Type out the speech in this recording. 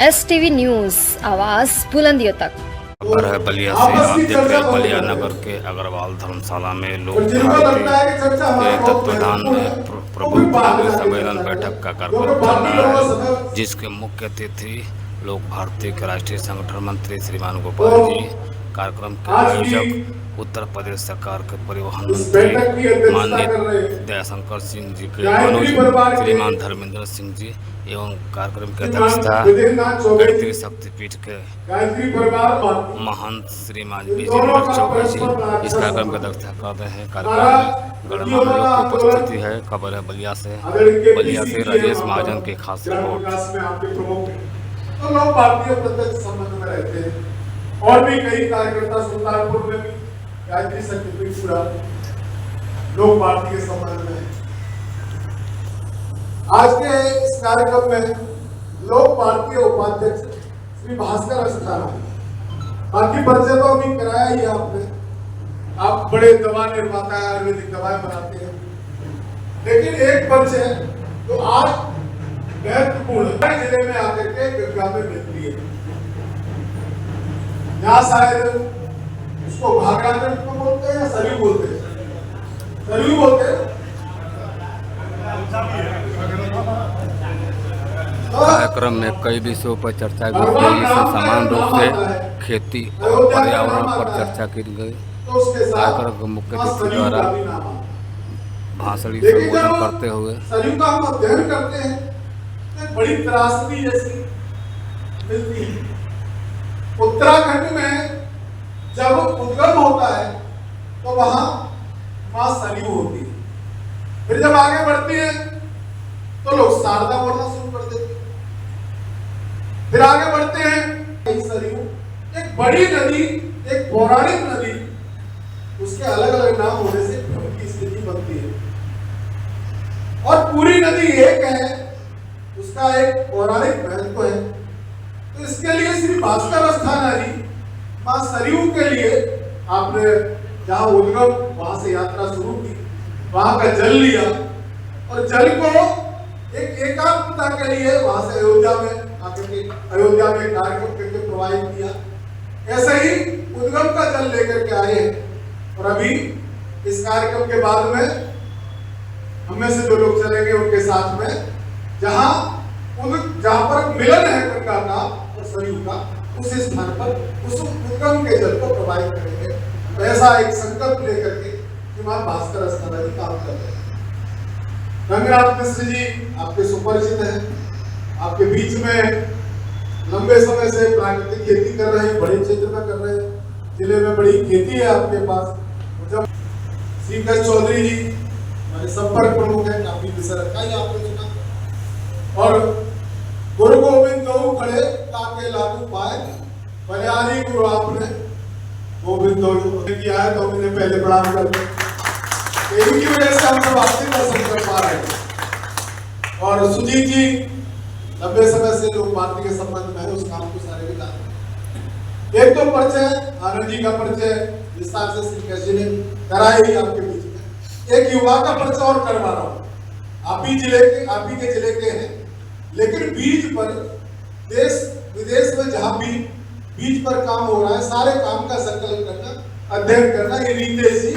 STV news, आवाज बुलंदियों तक। खबर है बलिया से। आप देख रहे हैं बलिया नगर के अग्रवाल धर्मशाला में लोक भारती के तत्वाधान में प्रबुद्ध नागरिक सम्मेलन बैठक का कार्यक्रम चल रहा है, जिसके मुख्य अतिथि लोक भारती के राष्ट्रीय संगठन मंत्री श्रीमान गोपाल जी, कार्यक्रम के आयोजक उत्तर प्रदेश सरकार के परिवहन मंत्री माननीय दयाशंकर सिंह जी के अनुज श्रीमान धर्मेंद्र सिंह जी एवं कार्यक्रम की अध्यक्षता गायत्री शक्तिपीठ के महंत श्रीमान विजयेंद्र चौबे जी इस कार्यक्रम की अध्यक्षता कर रहे हैं। कार्यक्रम में गणमान्य लोग की उपस्थिति है। खबर है बलिया से राजेश महाजन की खास रिपोर्ट। तो लोग भारतीय प्रत्यक्ष संबंध में रहते हैं और भी कई कार्यकर्ता सुल्तानपुर में भी गायत्री शक्तिपीठ पूरा लोक भारती के संबंध में है। आज के इस कार्यक्रम में लोक भारती उपाध्यक्ष श्री भास्कर अस्थाना, बाकी परिचय तो अभी कराया ही आपने। आप बड़े दवा निर्माता है, आयुर्वेदिक दवाएं बनाते हैं, लेकिन एक परिचय तो आज महत्वपूर्ण जिले में आकर के गंगा में मिलती है। यहाँ शायद उसको घाघरा नदी बोलते हैं या सरयू बोलते हैं? सरयू बोलते हैं। कार्यक्रम में कई विषयों पर चर्चा की गई, इससे समान रूप से खेती और पर्यावरण पर चर्चा की गई। कार्यक्रम के मुख्य अतिथि द्वारा भाषण संबोधन करते हुए सरयू का हम अध्ययन करते हैं, बड़ी त्रासदी जैसी मिलती है। उत्तराखंड में जब उद्गम होता है तो वहां मां सरयू होती है, फिर जब आगे बढ़ती है तो लोग शारदा बोलना शुरू कर देते हैं, फिर आगे बढ़ते हैं। सरयू एक बड़ी नदी, एक पौराणिक नदी, उसके अलग अलग नाम होने से भ्रम की स्थिति बनती है। और पूरी नदी एक है, उसका एक पौराणिक महत्व है। तो इसके लिए श्री भास्कर अस्थाना जी मां सरयू के लिए आपने जहां उद्गम वहां से यात्रा शुरू की, वहां का जल लिया और जल को एक एकात्मता के लिए वहां से अयोध्या में आकर के अयोध्या में कार्यक्रम करके प्रवाहित किया। ऐसे ही उद्गम का जल लेकर के आए और अभी इस कार्यक्रम के बाद में हम में से जो लोग चलेंगे उनके साथ में जहां पर मिलन है गंगा का और सरयू का, उस स्थान पर उस उद्गम के जल को प्रवाहित करेंगे। तो ऐसा एक संकल्प लेकर के श्रीमान भास्कर अस्थाना जी काम कर रहे हैं। रंगनाथ मिश्र जी आपके सुपरिचित हैं, आपके बीच में लंबे समय से प्राकृतिक खेती कर रहे हैं, बड़े क्षेत्र में कर रहे हैं, जिले में बड़ी खेती है आपके पास। श्रीकश चौधरी जी हमारे संपर्क प्रमुख है, काफी विषय रखा ही आपने सुना। और गुरु गोविंद गौ खड़े ताके लागू पाए, बलियारी गुरु आपने गोविंद गौ किया है, तो उन्हें पहले प्रणाम करते हैं। इनकी वजह से हम सब आपसे दर्शन कर पा रहे हैं। और सुजीत जी लंबे समय से लोक भारती के संबंध में है, उस काम को सारे भी जानते हैं। एक तो परिचय आनंद जी का परिचय विस्तार से श्री कैसे ने कराया ही आपके बीच में। एक युवा का परिचय और करवा रहा हूँ। आप ही के जिले के हैं, लेकिन बीज पर देश विदेश में जहां भी बीज पर काम हो रहा है, सारे काम का संकलन करना, अध्ययन करना, ये रीतेश जी